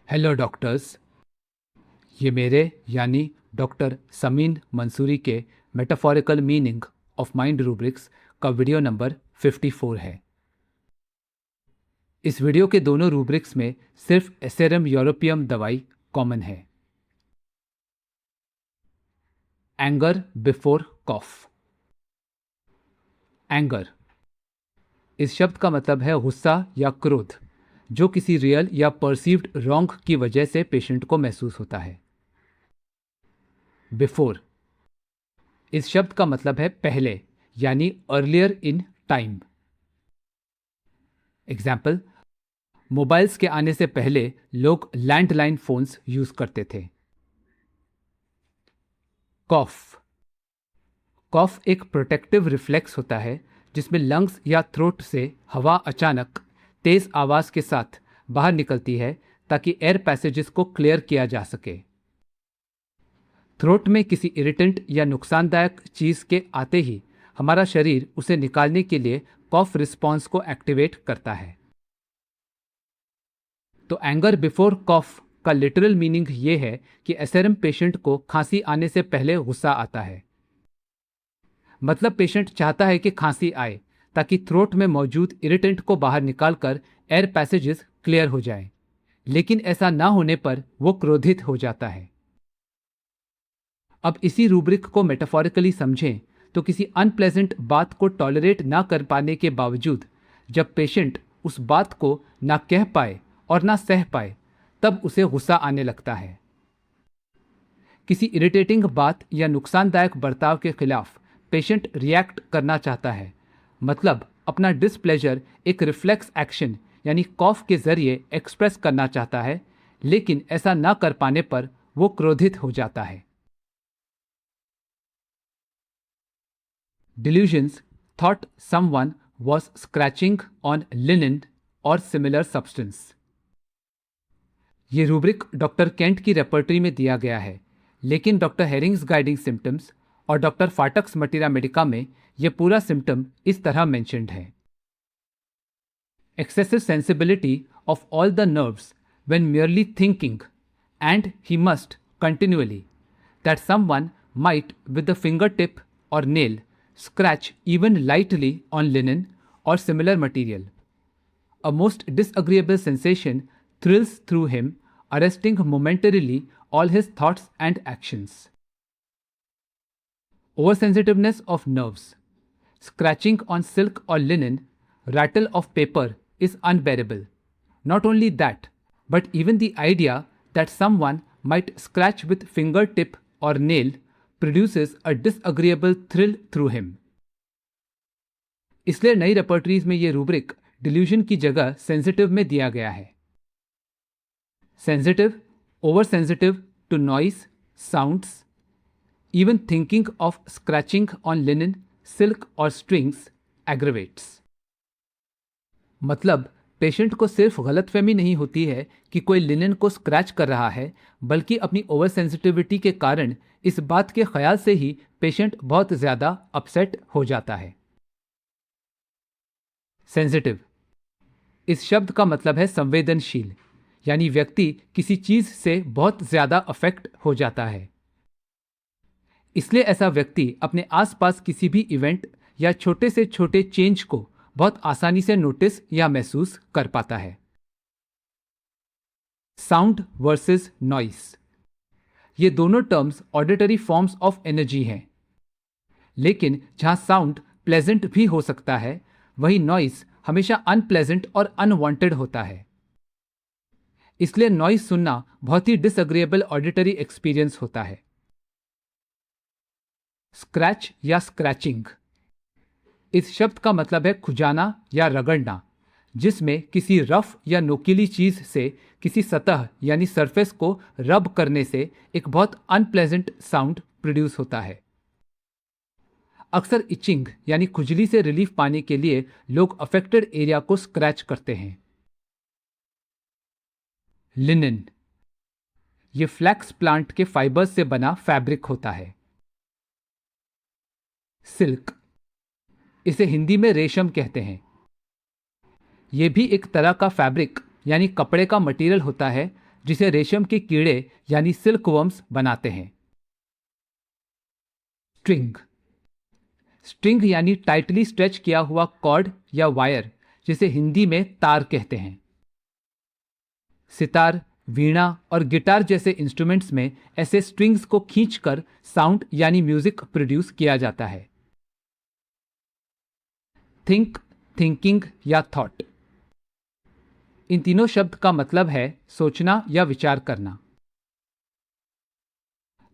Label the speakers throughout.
Speaker 1: Hello doctors. ये मेरे यानी डॉक्टर समीन मंसूरी के metaphorical meaning of mind rubrics का वीडियो नंबर 54 है। इस वीडियो के दोनों रूब्रिक्स में सिर्फ एसेरम यूरोपियम दवाई कॉमन है। एंगर बिफोर कॉफ। एंगर इस शब्द का मतलब है गुस्सा या क्रोध, जो किसी रियल या परसीव्ड रॉन्ग की वजह से पेशेंट को महसूस होता है। बिफोर इस शब्द का मतलब है पहले, यानी earlier in time. Example, mobiles के आने से पहले लोग लैंडलाइन फोन्स यूज करते थे। कॉफ कॉफ एक प्रोटेक्टिव रिफ्लेक्स होता है जिसमें लंग्स या थ्रोट से हवा अचानक तेज आवाज के साथ बाहर निकलती है ताकि एयर पैसेजेस को क्लियर किया जा सके। थ्रोट में किसी इरिटेंट या नुकसानदायक चीज के आते ही हमारा शरीर उसे निकालने के लिए कॉफ रिस्पॉन्स को एक्टिवेट करता है। तो एंगर बिफोर कॉफ का लिटरल मीनिंग ये है कि एसएरएम पेशेंट को खांसी आने से पहले गुस्सा आता है। मतलब पेशेंट चाहता है कि खांसी आए ताकि थ्रोट में मौजूद इरिटेंट को बाहर निकालकर एयर पैसेजेस क्लियर हो जाए, लेकिन ऐसा ना होने पर वो क्रोधित हो जाता है। अब इसी रूब्रिक को मेटाफोरिकली समझें तो किसी अनप्लेजेंट बात को टॉलरेट ना कर पाने के बावजूद जब पेशेंट उस बात को ना कह पाए और ना सह पाए, तब उसे गुस्सा आने लगता है। किसी इरिटेटिंग बात या नुकसानदायक बर्ताव के खिलाफ पेशेंट रिएक्ट करना चाहता है, मतलब अपना डिसप्लेजर एक रिफ्लेक्स एक्शन यानी कॉफ के जरिए एक्सप्रेस करना चाहता है, लेकिन ऐसा ना कर पाने पर वो क्रोधित हो जाता है। Delusions thought someone was scratching on linen or similar substance। ये रूब्रिक डॉक्टर केंट की रेपर्टरी में दिया गया है, लेकिन डॉक्टर हेरिंग्स गाइडिंग सिम्टम्स और डॉक्टर फाटक्स मटीरा मेडिका में यह पूरा सिम्टम इस तरह मेंशन्ड है। Excessive sensibility of all the nerves when merely thinking, and he must continually that someone might with the fingertip or nail scratch even lightly on linen or similar material. A most disagreeable sensation thrills through him, arresting momentarily all his thoughts and actions. Oversensitiveness of nerves. Scratching on silk or linen, rattle of paper is unbearable. Not only that, but even the idea that someone might scratch with fingertip or nail produces a disagreeable thrill through him. इसलिए नई रेपर्टरीज में ये rubric delusion की जगह sensitive में दिया गया है। Sensitive, over sensitive to noise, sounds, even thinking of scratching on linen, silk और स्ट्रिंग्स एग्रेवेट्स। मतलब पेशेंट को सिर्फ गलतफहमी नहीं होती है कि कोई लिनन को स्क्रैच कर रहा है, बल्कि अपनी ओवर सेंसिटिविटी के कारण इस बात के ख्याल से ही पेशेंट बहुत ज्यादा अपसेट हो जाता है। सेंसिटिव इस शब्द का मतलब है संवेदनशील, यानी व्यक्ति किसी चीज से बहुत ज्यादा अफेक्ट हो जाता है। इसलिए ऐसा व्यक्ति अपने आसपास किसी भी इवेंट या छोटे से छोटे चेंज को बहुत आसानी से नोटिस या महसूस कर पाता है। साउंड वर्सेस नॉइस, ये दोनों terms auditory forms of energy हैं, लेकिन जहां साउंड प्लेजेंट भी हो सकता है, वहीं नॉइस हमेशा अनप्लेजेंट और अनवांटेड होता है। इसलिए नॉइस सुनना बहुत ही डिसएग्रीएबल ऑडिटरी एक्सपीरियंस होता है। स्क्रैच या स्क्रैचिंग, इस शब्द का मतलब है खुजाना या रगड़ना, जिसमें किसी रफ या नोकीली चीज से किसी सतह यानी सरफेस को रब करने से एक बहुत अनप्लेजेंट साउंड प्रोड्यूस होता है। अक्सर इचिंग यानी खुजली से रिलीफ पाने के लिए लोग अफेक्टेड एरिया को स्क्रैच करते हैं। लिनन, ये फ्लैक्स प्लांट के फाइबर्स से बना फैब्रिक होता है। सिल्क, इसे हिंदी में रेशम कहते हैं। यह भी एक तरह का फैब्रिक यानी कपड़े का मटेरियल होता है जिसे रेशम के कीड़े यानी सिल्कवर्म्स बनाते हैं। स्ट्रिंग। स्ट्रिंग यानी टाइटली स्ट्रेच किया हुआ कॉर्ड या वायर, जिसे हिंदी में तार कहते हैं। सितार, वीणा और गिटार जैसे इंस्ट्रूमेंट्स में ऐसे स्ट्रिंग्स को खींचकर साउंड यानी म्यूजिक प्रोड्यूस किया जाता है। थिंक, थिंकिंग या थॉट। इन तीनों शब्द का मतलब है सोचना या विचार करना।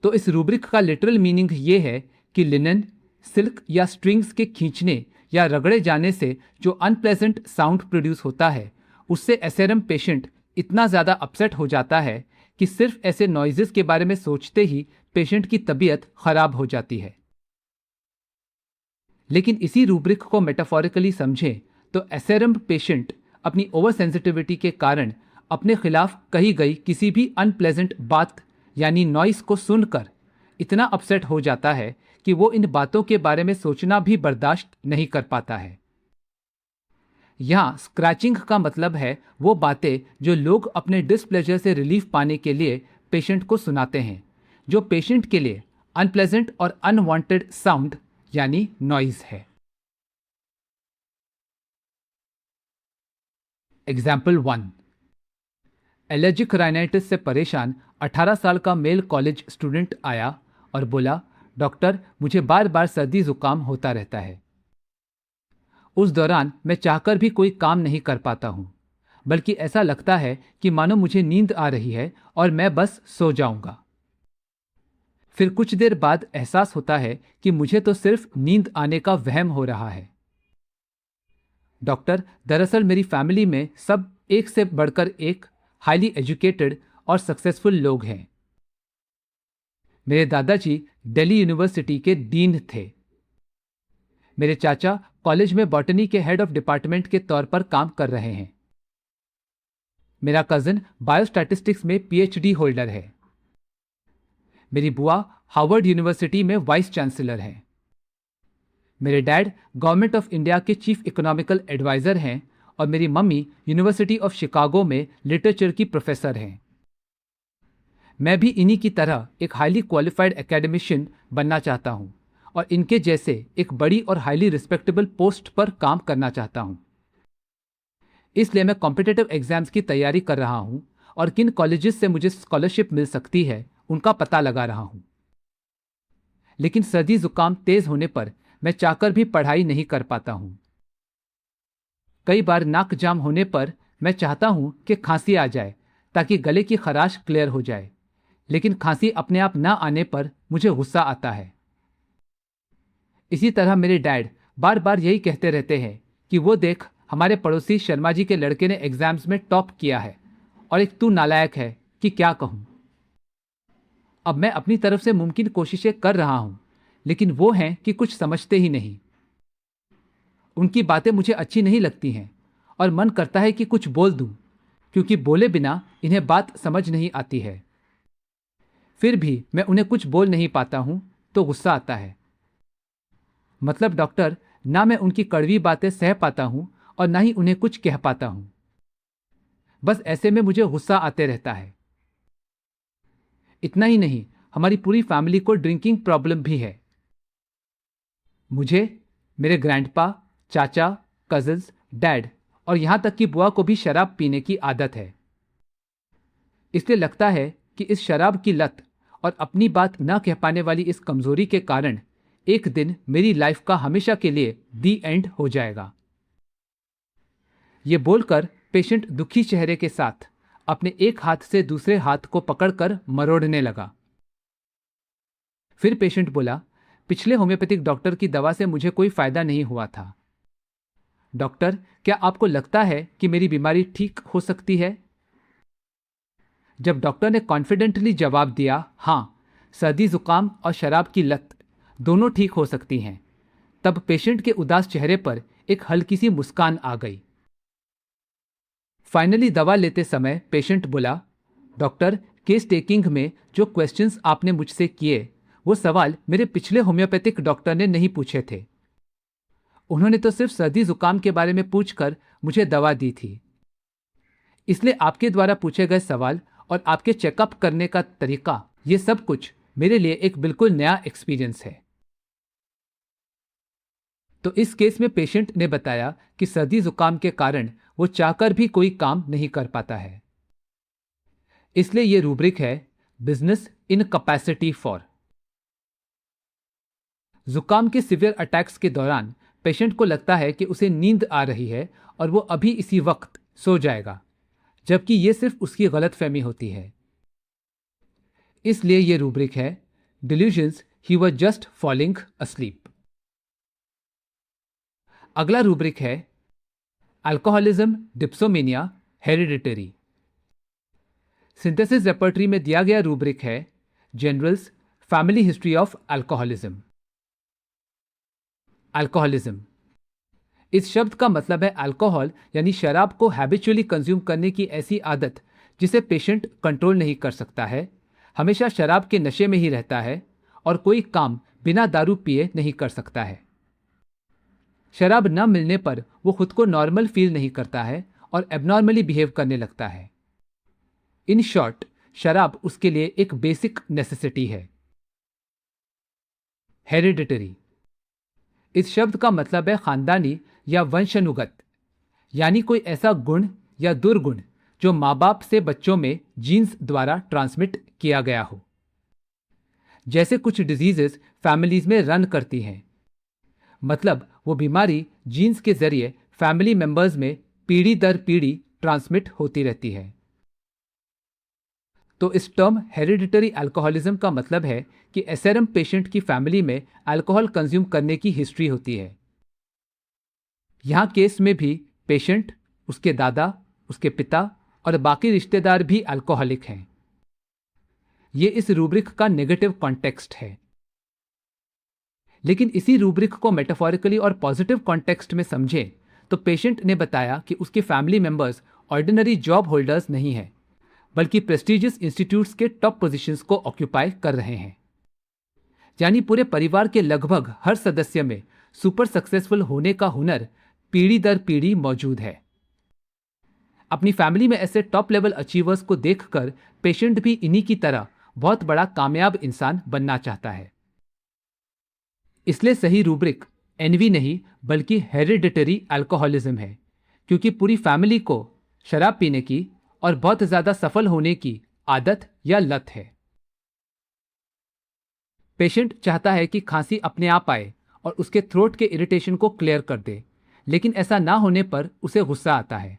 Speaker 1: तो इस रूब्रिक का लिटरल मीनिंग ये है कि लिनन, सिल्क या स्ट्रिंग्स के खींचने या रगड़े जाने से जो अनप्लेजेंट साउंड प्रोड्यूस होता है, उससे एसएरएम पेशेंट इतना ज़्यादा अपसेट हो जाता है कि सिर्फ ऐसे नॉइजेस के बारे में सोचते ही पेशेंट की तबीयत खराब हो जाती है। लेकिन इसी रूब्रिक को मेटाफोरिकली समझें तो एसएरएम पेशेंट अपनी ओवर सेंसिटिविटी के कारण अपने खिलाफ कही गई किसी भी अनप्लेजेंट बात यानी नॉइस को सुनकर इतना अपसेट हो जाता है कि वो इन बातों के बारे में सोचना भी बर्दाश्त नहीं कर पाता है। यहाँ स्क्रैचिंग का मतलब है वो बातें जो लोग अपने डिसप्लेजर से रिलीफ पाने के लिए पेशेंट को सुनाते हैं, जो पेशेंट के लिए अनप्लेजेंट और अनवांटेड साउंड यानी नॉइज है। एग्जाम्पल 1। एलर्जिक राइनाइटिस से परेशान 18 साल का मेल कॉलेज स्टूडेंट आया और बोला, डॉक्टर मुझे बार बार सर्दी जुकाम होता रहता है। उस दौरान मैं चाहकर भी कोई काम नहीं कर पाता हूँ, बल्कि ऐसा लगता है कि मानो मुझे नींद आ रही है और मैं बस सो जाऊंगा। फिर कुछ देर बाद एहसास होता है कि मुझे तो सिर्फ नींद आने का वहम हो रहा है। डॉक्टर, दरअसल मेरी फैमिली में सब एक से बढ़कर एक हाईली एजुकेटेड और सक्सेसफुल लोग हैं। मेरे दादाजी दिल्ली यूनिवर्सिटी के डीन थे। मेरे चाचा कॉलेज में बॉटनी के हेड ऑफ डिपार्टमेंट के तौर पर काम कर रहे हैं। मेरा कजिन बायोस्टैटिस्टिक्स में पीएचडी होल्डर है। मेरी बुआ हार्वर्ड यूनिवर्सिटी में वाइस चांसलर हैं। मेरे डैड गवर्नमेंट ऑफ इंडिया के चीफ इकोनॉमिकल एडवाइजर हैं और मेरी मम्मी यूनिवर्सिटी ऑफ शिकागो में लिटरेचर की प्रोफेसर हैं। मैं भी इन्हीं की तरह एक हाईली क्वालिफाइड एकेडमिशियन बनना चाहता हूं और इनके जैसे एक बड़ी और हाईली रिस्पेक्टेबल पोस्ट पर काम करना चाहता हूं। इसलिए मैं कॉम्पिटिटिव एग्जाम्स की तैयारी कर रहा हूं और किन कॉलेजेस से मुझे स्कॉलरशिप मिल सकती है उनका पता लगा रहा हूं। लेकिन सर्दी जुकाम तेज होने पर मैं चाहकर भी पढ़ाई नहीं कर पाता हूं। कई बार नाक जाम होने पर मैं चाहता हूं कि खांसी आ जाए ताकि गले की खराश क्लियर हो जाए, लेकिन खांसी अपने आप ना आने पर मुझे गुस्सा आता है। इसी तरह मेरे डैड बार बार यही कहते रहते हैं कि वो देख, हमारे पड़ोसी शर्मा जी के लड़के ने एग्जाम्स में टॉप किया है और एक तू नालायक है कि क्या कहूं। अब मैं अपनी तरफ से मुमकिन कोशिशें कर रहा हूं, लेकिन वो हैं कि कुछ समझते ही नहीं। उनकी बातें मुझे अच्छी नहीं लगती हैं और मन करता है कि कुछ बोल दूं, क्योंकि बोले बिना इन्हें बात समझ नहीं आती है। फिर भी मैं उन्हें कुछ बोल नहीं पाता हूं तो गुस्सा आता है। मतलब डॉक्टर, ना मैं उनकी कड़वी बातें सह पाता हूं और ना ही उन्हें कुछ कह पाता हूं। बस ऐसे में मुझे गुस्सा आते रहता है। इतना ही नहीं, हमारी पूरी फैमिली को ड्रिंकिंग प्रॉब्लम भी है। मुझे, मेरे ग्रैंडपा, चाचा, कजिन्स, डैड और यहां तक कि बुआ को भी शराब पीने की आदत है। इसलिए लगता है कि इस शराब की लत और अपनी बात न कह पाने वाली इस कमजोरी के कारण एक दिन मेरी लाइफ का हमेशा के लिए दी एंड हो जाएगा। ये बोलकर पेशेंट दुखी चेहरे के साथ अपने एक हाथ से दूसरे हाथ को पकड़कर मरोड़ने लगा। फिर पेशेंट बोला, पिछले होम्योपैथिक डॉक्टर की दवा से मुझे कोई फायदा नहीं हुआ था। डॉक्टर, क्या आपको लगता है कि मेरी बीमारी ठीक हो सकती है? जब डॉक्टर ने कॉन्फिडेंटली जवाब दिया, हाँ, सर्दी जुकाम और शराब की लत दोनों ठीक हो सकती हैं, तब पेशेंट के उदास चेहरे पर एक हल्की सी मुस्कान आ गई। फाइनली दवा लेते समय पेशेंट बोला, डॉक्टर, केस टेकिंग में जो क्वेश्चंस आपने मुझसे किए वो सवाल मेरे पिछले होम्योपैथिक डॉक्टर ने नहीं पूछे थे। उन्होंने तो सिर्फ सर्दी जुकाम के बारे में पूछकर मुझे दवा दी थी। इसलिए आपके द्वारा पूछे गए सवाल और आपके चेकअप करने का तरीका, ये सब कुछ मेरे लिए एक बिल्कुल नया एक्सपीरियंस है। तो इस केस में पेशेंट ने बताया कि सर्दी जुकाम के कारण वो चाहकर भी कोई काम नहीं कर पाता है। इसलिए ये रूब्रिक है बिजनेस इन कैपेसिटी फॉर। जुकाम के सिवियर अटैक्स के दौरान पेशेंट को लगता है कि उसे नींद आ रही है और वो अभी इसी वक्त सो जाएगा, जबकि ये सिर्फ उसकी गलतफहमी होती है। इसलिए ये रूब्रिक है delusions he was just falling asleep. अगला रूब्रिक है alcoholism dipsomania hereditary. Synthesis repertory में दिया गया रूब्रिक है generals family history of alcoholism. Alcoholism, इस शब्द का मतलब है अल्कोहल यानी शराब को हैबिचुअली कंज्यूम करने की ऐसी आदत जिसे पेशेंट कंट्रोल नहीं कर सकता है, हमेशा शराब के नशे में ही रहता है और कोई काम बिना दारू पिए नहीं कर सकता है। शराब न मिलने पर वो खुद को नॉर्मल फील नहीं करता है और एबनॉर्मली बिहेव करने लगता है। इन शॉर्ट, शराब उसके लिए एक बेसिक नेसेसिटी है। हेरिडिटरी, इस शब्द का मतलब है खानदानी या वंशानुगत, यानी कोई ऐसा गुण या दुर्गुण जो माँ बाप से बच्चों में जीन्स द्वारा ट्रांसमिट किया गया हो। जैसे कुछ डिजीजेस फैमिलीज में रन करती हैं, मतलब वो बीमारी जीन्स के जरिए फैमिली मेंबर्स में पीढ़ी दर पीढ़ी ट्रांसमिट होती रहती है। तो इस टर्म हेरिडिटरी अल्कोहलिज्म का मतलब है कि एसआरएम पेशेंट की फैमिली में अल्कोहल कंज्यूम करने की हिस्ट्री होती है। यहां केस में भी पेशेंट, उसके दादा, उसके पिता और बाकी रिश्तेदार भी अल्कोहलिक हैं। ये इस रूब्रिक का नेगेटिव कॉन्टेक्स्ट है। लेकिन इसी रूब्रिक को मेटाफोरिकली और पॉजिटिव कॉन्टेक्स्ट में समझें तो पेशेंट ने बताया कि उसके family members ordinary job holders नहीं हैं, बल्कि प्रेस्टिजियस इंस्टीट्यूट्स के टॉप पोजीशंस को ऑक्यूपाई कर रहे हैं। यानी पूरे परिवार के लगभग हर सदस्य में सुपर सक्सेसफुल होने का हुनर पीढ़ी दर पीढ़ी मौजूद है। अपनी फैमिली में ऐसे टॉप लेवल अचीवर्स को देखकर पेशेंट भी इन्हीं की तरह बहुत बड़ा कामयाब इंसान बनना चाहता है। इसलिए सही रूब्रिक एनवी नहीं बल्कि हेरिडिटरी अल्कोहलिज्म है, क्योंकि पूरी फैमिली को शराब पीने की और बहुत ज्यादा सफल होने की आदत या लत है। पेशेंट चाहता है कि खांसी अपने आप आए और उसके थ्रोट के इरिटेशन को क्लियर कर दे, लेकिन ऐसा ना होने पर उसे गुस्सा आता है।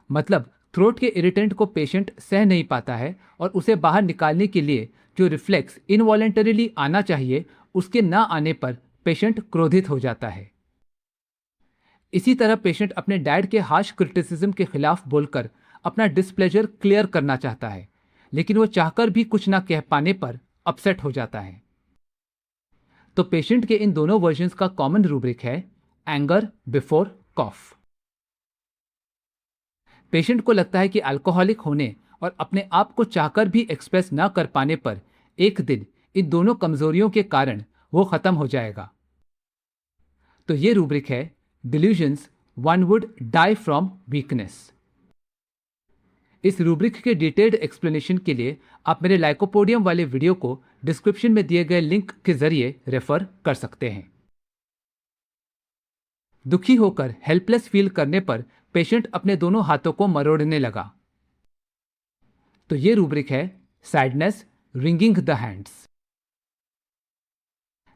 Speaker 1: मतलब थ्रोट के इरिटेंट को पेशेंट सह नहीं पाता है और उसे बाहर निकालने के लिए जो रिफ्लेक्स इनवॉलेंटरीली आना चाहिए उसके ना आने पर पेशेंट क्रोधित हो जाता है। इसी तरह पेशेंट अपने डैड के हार्श क्रिटिसिज्म के खिलाफ बोलकर अपना डिस्प्लेजर क्लियर करना चाहता है, लेकिन वो चाहकर भी कुछ ना कह पाने पर अपसेट हो जाता है। तो पेशेंट के इन दोनों वर्जन्स का कॉमन रूब्रिक है एंगर बिफोर कॉफ। पेशेंट को लगता है कि अल्कोहलिक होने और अपने आप को चाहकर भी एक्सप्रेस ना कर पाने पर एक दिन इन दोनों कमजोरियों के कारण वो खत्म हो जाएगा। तो ये रूब्रिक है delusions one would die from weakness. इस रूब्रिक के डिटेल्ड एक्सप्लेनेशन के लिए आप मेरे लाइकोपोडियम वाले वीडियो को डिस्क्रिप्शन में दिए गए लिंक के जरिए रेफर कर सकते हैं। दुखी होकर हेल्पलेस फील करने पर पेशेंट अपने दोनों हाथों को मरोड़ने लगा। तो ये रूब्रिक है सैडनेस रिंगिंग द हैंड्स।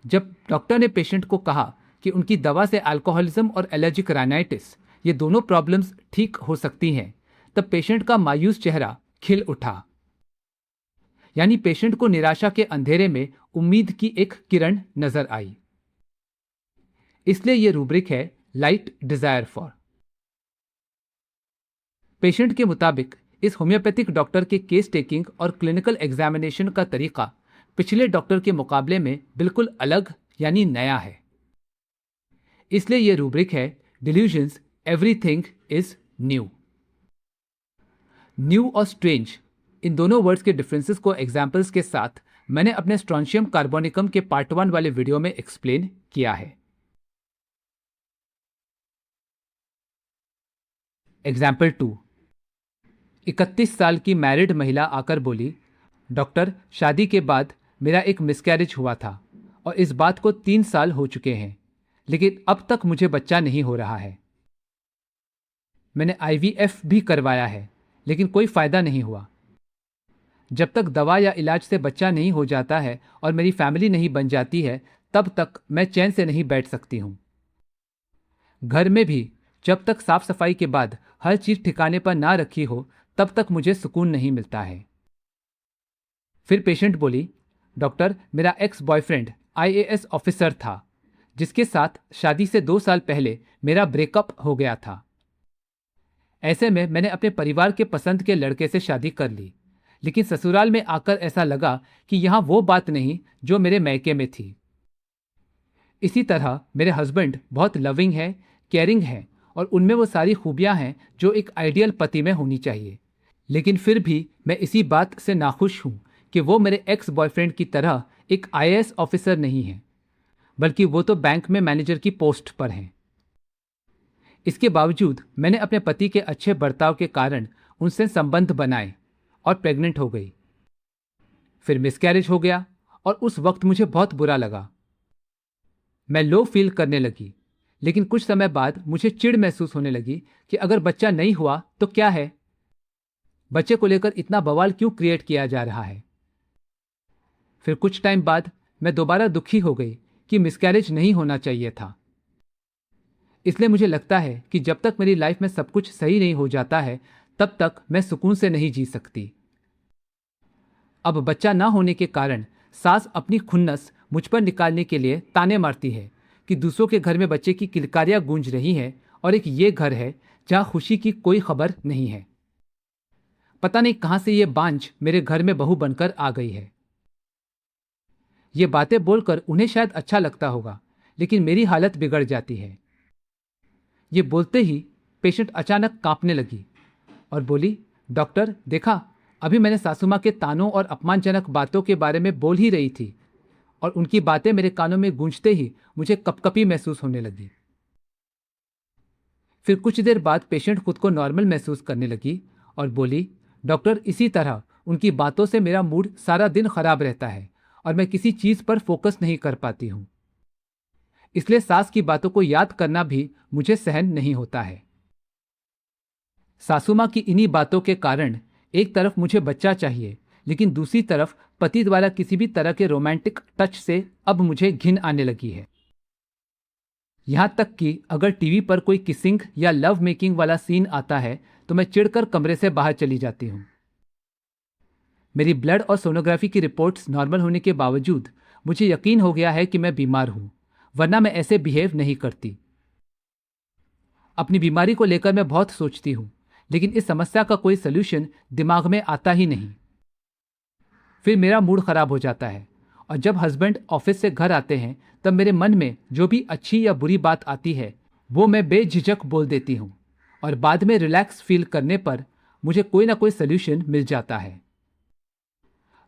Speaker 1: जब डॉक्टर ने पेशेंट को कहा कि उनकी दवा से अल्कोहलिज्म और एलर्जिक राइनाइटिस ये दोनों प्रॉब्लम्स ठीक हो सकती हैं, तब पेशेंट का मायूस चेहरा खिल उठा। यानी पेशेंट को निराशा के अंधेरे में उम्मीद की एक किरण नजर आई। इसलिए यह रूब्रिक है लाइट डिजायर फॉर। पेशेंट के मुताबिक इस होम्योपैथिक डॉक्टर के केस टेकिंग और क्लिनिकल एग्जामिनेशन का तरीका पिछले डॉक्टर के मुकाबले में बिल्कुल अलग यानी नया है। इसलिए यह रूब्रिक है delusions everything is new. New और स्ट्रेंज इन दोनों वर्ड्स के डिफरेंसेस को एग्जाम्पल्स के साथ मैंने अपने स्ट्रॉन्शियम कार्बोनिकम के पार्ट 1 वाले वीडियो में एक्सप्लेन किया है। एग्जाम्पल 2, 31 साल की मैरिड महिला आकर बोली, डॉक्टर, शादी के बाद मेरा एक मिसकैरेज हुआ था और इस बात को 3 साल हो चुके हैं, लेकिन अब तक मुझे बच्चा नहीं हो रहा है। मैंने IVF भी करवाया है, लेकिन कोई फायदा नहीं हुआ। जब तक दवा या इलाज से बच्चा नहीं हो जाता है और मेरी फैमिली नहीं बन जाती है, तब तक मैं चैन से नहीं बैठ सकती हूँ। घर में भी जब तक साफ सफाई के बाद हर चीज ठिकाने पर ना रखी हो, तब तक मुझे सुकून नहीं मिलता है। फिर पेशेंट बोली, डॉक्टर, मेरा एक्स बॉयफ्रेंड IAS ऑफिसर था, जिसके साथ शादी से 2 साल पहले मेरा ब्रेकअप हो गया था। ऐसे में मैंने अपने परिवार के पसंद के लड़के से शादी कर ली, लेकिन ससुराल में आकर ऐसा लगा कि यहाँ वो बात नहीं जो मेरे मैके में थी। इसी तरह मेरे हस्बैंड बहुत लविंग है, केयरिंग है और उनमें वो सारी खूबियां हैं जो एक आइडियल पति में होनी चाहिए, लेकिन फिर भी मैं इसी बात से नाखुश हूँ कि वो मेरे एक्स बॉयफ्रेंड की तरह एक IAS ऑफिसर नहीं है, बल्कि वो तो बैंक में मैनेजर की पोस्ट पर हैं। इसके बावजूद मैंने अपने पति के अच्छे बर्ताव के कारण उनसे संबंध बनाए और प्रेग्नेंट हो गई। फिर मिसकैरेज हो गया और उस वक्त मुझे बहुत बुरा लगा। मैं लो फील करने लगी, लेकिन कुछ समय बाद मुझे चिढ़ महसूस होने लगी कि अगर बच्चा नहीं हुआ तो क्या है, बच्चे को लेकर इतना बवाल क्यों क्रिएट किया जा रहा है। फिर कुछ टाइम बाद मैं दोबारा दुखी हो गई कि मिसकैरेज नहीं होना चाहिए था। इसलिए मुझे लगता है कि जब तक मेरी लाइफ में सब कुछ सही नहीं हो जाता है, तब तक मैं सुकून से नहीं जी सकती। अब बच्चा ना होने के कारण सास अपनी खुन्नस मुझ पर निकालने के लिए ताने मारती है कि दूसरों के घर में बच्चे की किलकारियां गूंज रही हैं और एक ये घर है जहां खुशी की कोई खबर नहीं है। पता नहीं कहां से ये बांझ मेरे घर में बहू बनकर आ गई है। ये बातें बोलकर उन्हें शायद अच्छा लगता होगा, लेकिन मेरी हालत बिगड़ जाती है। ये बोलते ही पेशेंट अचानक कांपने लगी और बोली, डॉक्टर देखा, अभी मैंने सासू माँ के तानों और अपमानजनक बातों के बारे में बोल ही रही थी और उनकी बातें मेरे कानों में गूंजते ही मुझे कपकपी महसूस होने लगी। फिर कुछ देर बाद पेशेंट खुद को नॉर्मल महसूस करने लगी और बोली, डॉक्टर, इसी तरह उनकी बातों से मेरा मूड सारा दिन खराब रहता है और मैं किसी चीज पर फोकस नहीं कर पाती हूँ। इसलिए सास की बातों को याद करना भी मुझे सहन नहीं होता है। सासू माँ की इन्हीं बातों के कारण एक तरफ मुझे बच्चा चाहिए, लेकिन दूसरी तरफ पति द्वारा किसी भी तरह के रोमांटिक टच से अब मुझे घिन आने लगी है। यहां तक कि अगर टीवी पर कोई किसिंग या लव मेकिंग वाला सीन आता है तो मैं चिढ़कर कमरे से बाहर चली जाती हूँ। मेरी ब्लड और सोनोग्राफी की रिपोर्ट्स नॉर्मल होने के बावजूद मुझे यकीन हो गया है कि मैं बीमार हूँ, वरना मैं ऐसे बिहेव नहीं करती। अपनी बीमारी को लेकर मैं बहुत सोचती हूँ, लेकिन इस समस्या का कोई सलूशन दिमाग में आता ही नहीं। फिर मेरा मूड खराब हो जाता है और जब हस्बैंड ऑफिस से घर आते हैं तब मेरे मन में जो भी अच्छी या बुरी बात आती है वो मैं बेझिझक बोल देती हूँ और बाद में रिलैक्स फील करने पर मुझे कोई ना कोई सलूशन मिल जाता है।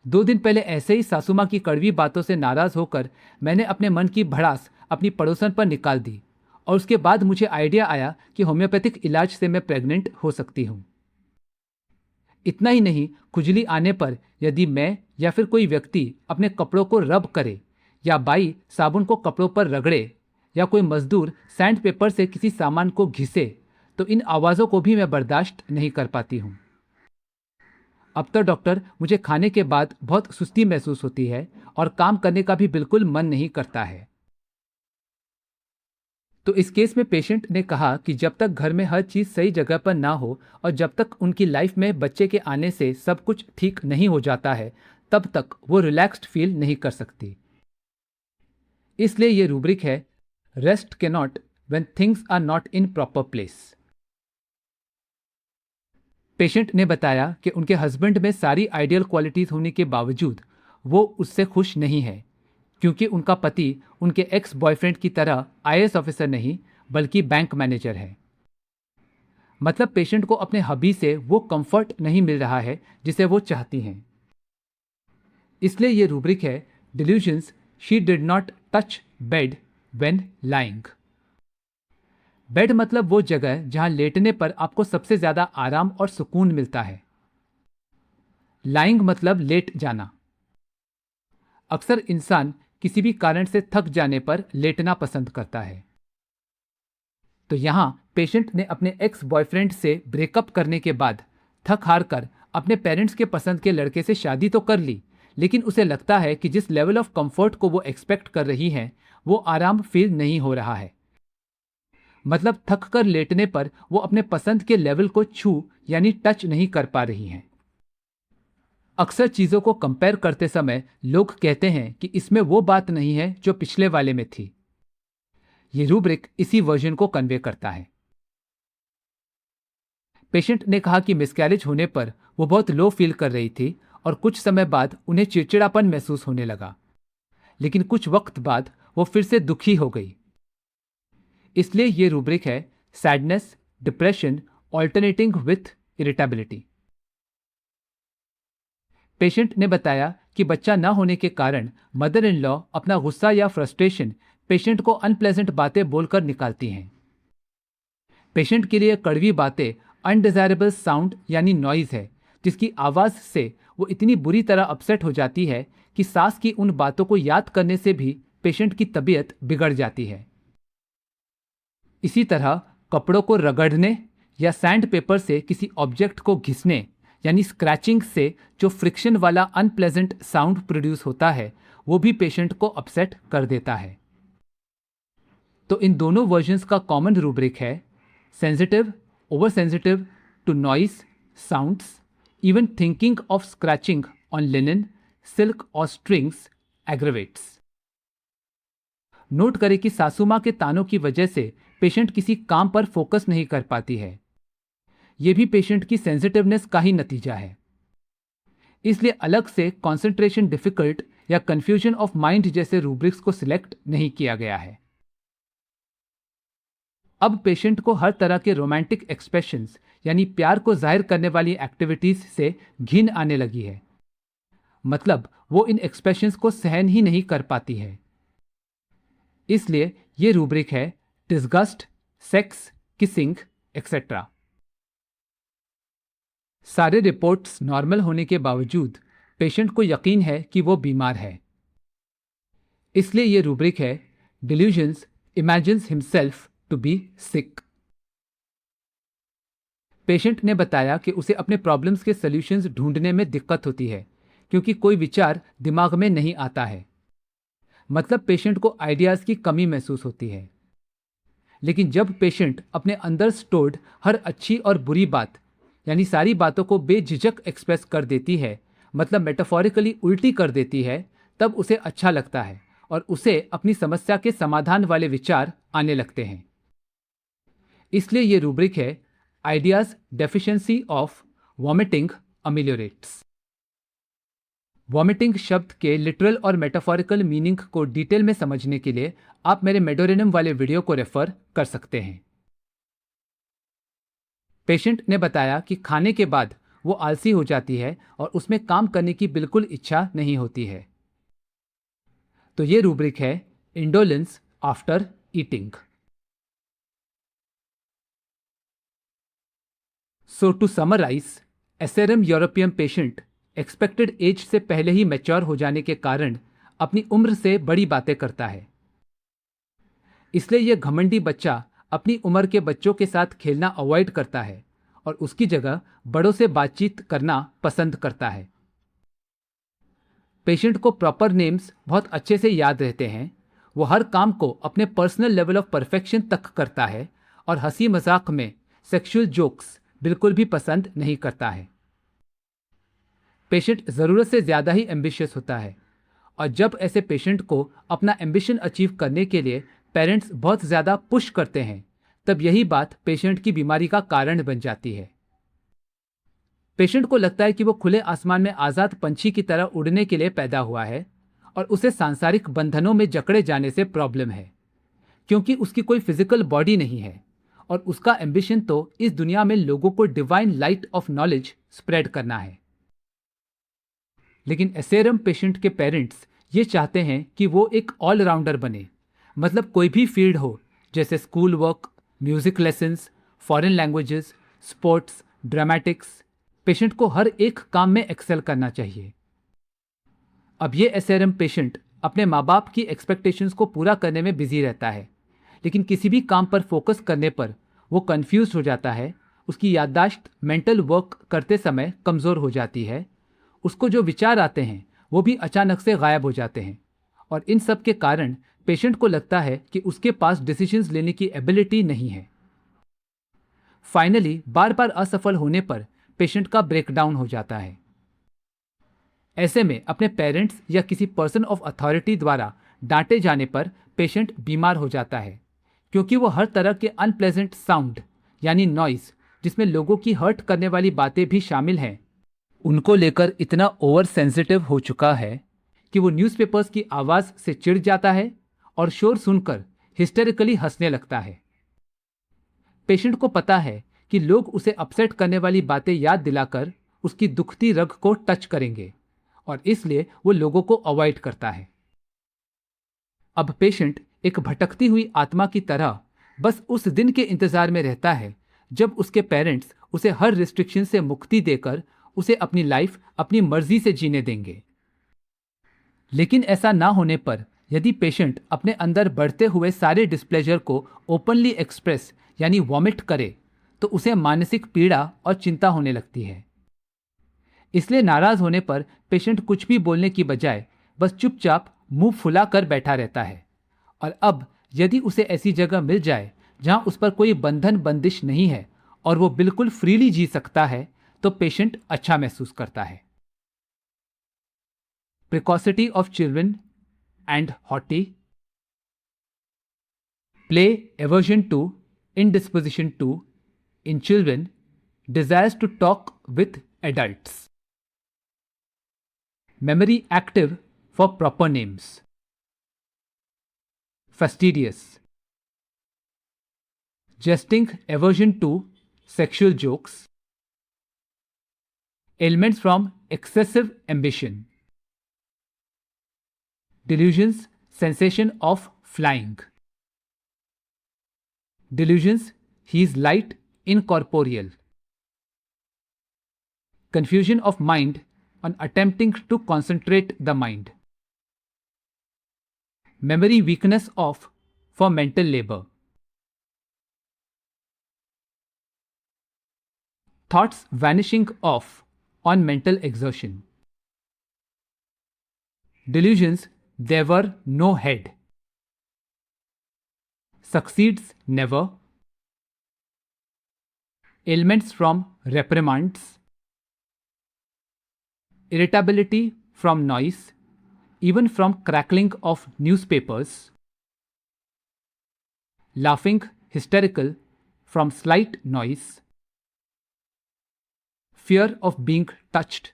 Speaker 1: 2 दिन पहले ऐसे ही सासू माँ की कड़वी बातों से नाराज होकर मैंने अपने मन की भड़ास अपनी पड़ोसन पर निकाल दी और उसके बाद मुझे आइडिया आया कि होम्योपैथिक इलाज से मैं प्रेग्नेंट हो सकती हूँ। इतना ही नहीं, खुजली आने पर यदि मैं या फिर कोई व्यक्ति अपने कपड़ों को रब करे या बाई साबुन को कपड़ों पर रगड़े या कोई मजदूर सैंड पेपर से किसी सामान को घिसे तो इन आवाज़ों को भी मैं बर्दाश्त नहीं कर पाती हूँ। अब तो डॉक्टर, मुझे खाने के बाद बहुत सुस्ती महसूस होती है और काम करने का भी बिल्कुल मन नहीं करता है। तो इस केस में पेशेंट ने कहा कि जब तक घर में हर चीज़ सही जगह पर ना हो और जब तक उनकी लाइफ में बच्चे के आने से सब कुछ ठीक नहीं हो जाता है, तब तक वो रिलैक्स्ड फील नहीं कर सकती। इसलिए ये रूब्रिक है, rest cannot when things are not in proper place. Patient ने बताया कि उनके हस्बैंड में सारी आइडियल क्वालिटीज होने के बावजूद वो उससे खुश नहीं है, क्योंकि उनका पति उनके एक्स बॉयफ्रेंड की तरह IAS ऑफिसर नहीं बल्कि बैंक मैनेजर है। मतलब पेशेंट को अपने हबी से वो कंफर्ट नहीं मिल रहा है जिसे वो चाहती हैं। इसलिए ये रूब्रिक है, delusions she did not touch bed when lying. Bed मतलब वो जगह जहां लेटने पर आपको सबसे ज्यादा आराम और सुकून मिलता है। लाइंग मतलब लेट जाना। अक्सर इंसान किसी भी कारण से थक जाने पर लेटना पसंद करता है। तो यहाँ पेशेंट ने अपने एक्स बॉयफ्रेंड से ब्रेकअप करने के बाद थक हार कर अपने पेरेंट्स के पसंद के लड़के से शादी तो कर ली, लेकिन उसे लगता है कि जिस लेवल ऑफ कंफर्ट को वो एक्सपेक्ट कर रही है वो आराम फील नहीं हो रहा है। मतलब थक कर लेटने पर वो अपने पसंद के लेवल को छू यानी टच नहीं कर पा रही हैं। अक्सर चीजों को कंपेयर करते समय लोग कहते हैं कि इसमें वो बात नहीं है जो पिछले वाले में थी। ये रूब्रिक इसी वर्जन को कन्वे करता है। पेशेंट ने कहा कि मिसकैरेज होने पर वो बहुत लो फील कर रही थी और कुछ समय बाद उन्हें चिड़चिड़ापन महसूस होने लगा, लेकिन कुछ वक्त बाद वो फिर से दुखी हो गई। इसलिए ये रूब्रिक है sadness, depression alternating with irritability. Patient ने बताया कि बच्चा न होने के कारण मदर इन लॉ अपना गुस्सा या फ्रस्ट्रेशन पेशेंट को अनप्लेजेंट बातें बोलकर निकालती हैं। पेशेंट के लिए कड़वी बातें अनडिजायरेबल साउंड यानी नॉइज है, जिसकी आवाज से वो इतनी बुरी तरह अपसेट हो जाती है कि सास की उन बातों को याद करने से भी पेशेंट की तबीयत बिगड़ जाती है। इसी तरह कपड़ों को रगड़ने या सैंड पेपर से किसी ऑब्जेक्ट को घिसने यानी स्क्रैचिंग से जो फ्रिक्शन वाला अनप्लेजेंट साउंड प्रोड्यूस होता है वो भी पेशेंट को अपसेट कर देता है। तो इन दोनों वर्जन्स का कॉमन रूब्रिक है sensitive, over sensitive to noise, sounds, even thinking of scratching on linen, silk और स्ट्रिंग्स एग्रेवेट्स। नोट करें कि सासू मां के तानों की वजह से पेशेंट किसी काम पर फोकस नहीं कर पाती है। यह भी पेशेंट की सेंसिटिवनेस का ही नतीजा है। इसलिए अलग से कंसंट्रेशन डिफिकल्ट या कंफ्यूजन ऑफ माइंड जैसे रूब्रिक्स को सिलेक्ट नहीं किया गया है। अब पेशेंट को हर तरह के रोमांटिक एक्सप्रेशंस यानी प्यार को जाहिर करने वाली एक्टिविटीज से घिन आने लगी है। मतलब वो इन एक्सप्रेशंस को सहन ही नहीं कर पाती है। इसलिए यह रूब्रिक है डिस्गस्ट, सेक्स, किसिंग एक्सेट्रा। सारे रिपोर्ट्स नॉर्मल होने के बावजूद पेशेंट को यकीन है कि वो बीमार है। इसलिए यह रूब्रिक है delusions, imagines himself to be sick. Patient ने बताया कि उसे अपने प्रॉब्लम्स के सॉल्यूशंस ढूंढने में दिक्कत होती है क्योंकि कोई विचार दिमाग में नहीं आता है। मतलब पेशेंट को आइडियाज की कमी महसूस होती है। लेकिन जब पेशेंट अपने अंदर स्टोर्ड हर अच्छी और बुरी बात यानी सारी बातों को बेझिझक एक्सप्रेस कर देती है, मतलब मेटाफोरिकली उल्टी कर देती है, तब उसे अच्छा लगता है और उसे अपनी समस्या के समाधान वाले विचार आने लगते हैं। इसलिए यह रूब्रिक है ideas deficiency of vomiting ameliorates. Vomiting शब्द के लिटरल और मेटाफोरिकल मीनिंग को डिटेल में समझने के लिए आप मेरे मेडोरिनम वाले वीडियो को रेफर कर सकते हैं। पेशेंट ने बताया कि खाने के बाद वो आलसी हो जाती है और उसमें काम करने की बिल्कुल इच्छा नहीं होती है। तो ये रूब्रिक है indolence after eating. So to summarise, Asarum europaeum patient expected age से पहले ही मैच्योर हो जाने के कारण अपनी उम्र से बड़ी बातें करता है। इसलिए यह घमंडी बच्चा अपनी उम्र के बच्चों के साथ खेलना अवॉइड करता है और उसकी जगह बड़ों से बातचीत करना पसंद करता है। पेशेंट को प्रॉपर नेम्स बहुत अच्छे से याद रहते हैं। वो हर काम को अपने पर्सनल लेवल ऑफ परफेक्शन तक करता है और हंसी मजाक में सेक्सुअल जोक्स बिल्कुल भी पसंद नहीं करता है। पेशेंट ज़रूरत से ज़्यादा ही एम्बिशियस होता है और जब ऐसे पेशेंट को अपना एम्बिशन अचीव करने के लिए पेरेंट्स बहुत ज़्यादा पुश करते हैं, तब यही बात पेशेंट की बीमारी का कारण बन जाती है। पेशेंट को लगता है कि वो खुले आसमान में आज़ाद पंछी की तरह उड़ने के लिए पैदा हुआ है और उसे सांसारिक बंधनों में जकड़े जाने से प्रॉब्लम है, क्योंकि उसकी कोई फिजिकल बॉडी नहीं है और उसका एम्बिशन तो इस दुनिया में लोगों को divine light of knowledge spread करना है। लेकिन एसेरम पेशेंट के पेरेंट्स ये चाहते हैं कि वो एक ऑलराउंडर बने, मतलब कोई भी फील्ड हो, जैसे school work, music lessons, foreign languages, sports, dramatics, patient को हर एक काम में एक्सेल करना चाहिए। अब ये एसआरएम पेशेंट अपने माँ बाप की एक्सपेक्टेशंस को पूरा करने में बिजी रहता है, लेकिन किसी भी काम पर फोकस करने पर वो कंफ्यूज हो जाता है, उसकी याददाश्त मेंटल वर्क करते समय कमज़ोर हो जाती है, उसको जो विचार आते हैं वो भी अचानक से गायब हो जाते हैं, और इन सब के कारण पेशेंट को लगता है कि उसके पास डिसीजंस लेने की एबिलिटी नहीं है। फाइनली बार बार असफल होने पर पेशेंट का ब्रेकडाउन हो जाता है। ऐसे में अपने पेरेंट्स या किसी पर्सन ऑफ अथॉरिटी द्वारा डांटे जाने पर पेशेंट बीमार हो जाता है, क्योंकि वो हर तरह के अनप्लेजेंट साउंड यानी नॉइज, जिसमें लोगों की हर्ट करने वाली बातें भी शामिल हैं, उनको लेकर इतना ओवर सेंसिटिव हो चुका है कि वो न्यूज़पेपर्स की आवाज़ से चिढ़ जाता है और शोर सुनकर हिस्टेरिकली हंसने लगता है। पेशेंट को पता है कि लोग उसे अपसेट करने वाली बातें याद दिलाकर उसकी दुखती रग को टच करेंगे, और इसलिए वो लोगों को अवॉइड करता है। अब पेशेंट एक भटकती हुई आत्मा की तरह बस उस दिन के इंतजार में रहता है जब उसके पेरेंट्स उसे हर रिस्ट्रिक्शन से मुक्ति देकर उसे अपनी लाइफ अपनी मर्जी से जीने देंगे। लेकिन ऐसा ना होने पर यदि पेशेंट अपने अंदर बढ़ते हुए सारे डिस्प्लेजर को ओपनली एक्सप्रेस यानी वॉमिट करे, तो उसे मानसिक पीड़ा और चिंता होने लगती है। इसलिए नाराज होने पर पेशेंट कुछ भी बोलने की बजाय बस चुपचाप मुंह फुलाकर बैठा रहता है। और अब यदि उसे ऐसी जगह मिल जाए जहां उस पर कोई बंधन बंदिश नहीं है और वो बिल्कुल फ्रीली जी सकता है, तो पेशेंट अच्छा महसूस करता है। Precocity of children and haughty, play aversion to, indisposition to, in children, desires to talk with adults. Memory active for proper names. Fastidious. Jesting aversion to sexual jokes. Ailments from excessive ambition. Delusions, sensation of flying. Delusions, he is light, incorporeal. Confusion of mind on attempting to concentrate the mind. Memory weakness of for mental labor. Thoughts vanishing off on mental exertion. Delusions, there were no head. Succeeds never. Ailments from reprimands. Irritability from noise, even from crackling of newspapers. Laughing hysterical from slight noise. Fear of being touched.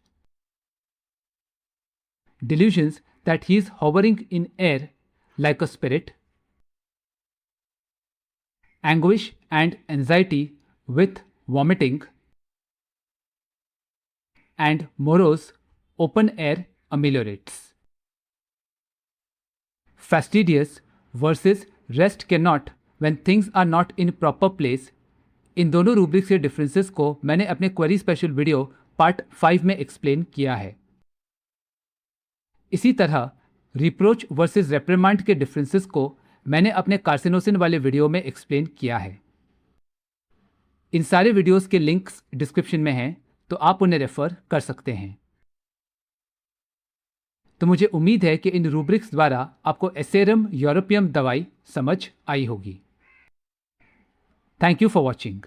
Speaker 1: Delusions that he is hovering in air like a spirit. Anguish and anxiety with vomiting, and morose open air ameliorates. Fastidious versus rest cannot when things are not in proper place, इन दोनों rubrics के differences को मैंने अपने query special video part 5 में explain किया है। इसी तरह रिप्रोच वर्सेस रेप्रिमांड के डिफरेंसेस को मैंने अपने कार्सिनोसिन वाले वीडियो में एक्सप्लेन किया है। इन सारे वीडियोस के लिंक्स डिस्क्रिप्शन में हैं, तो आप उन्हें रेफर कर सकते हैं। तो मुझे उम्मीद है कि इन रूब्रिक्स द्वारा आपको एसेरम यूरोपियम दवाई समझ आई होगी। Thank you for watching.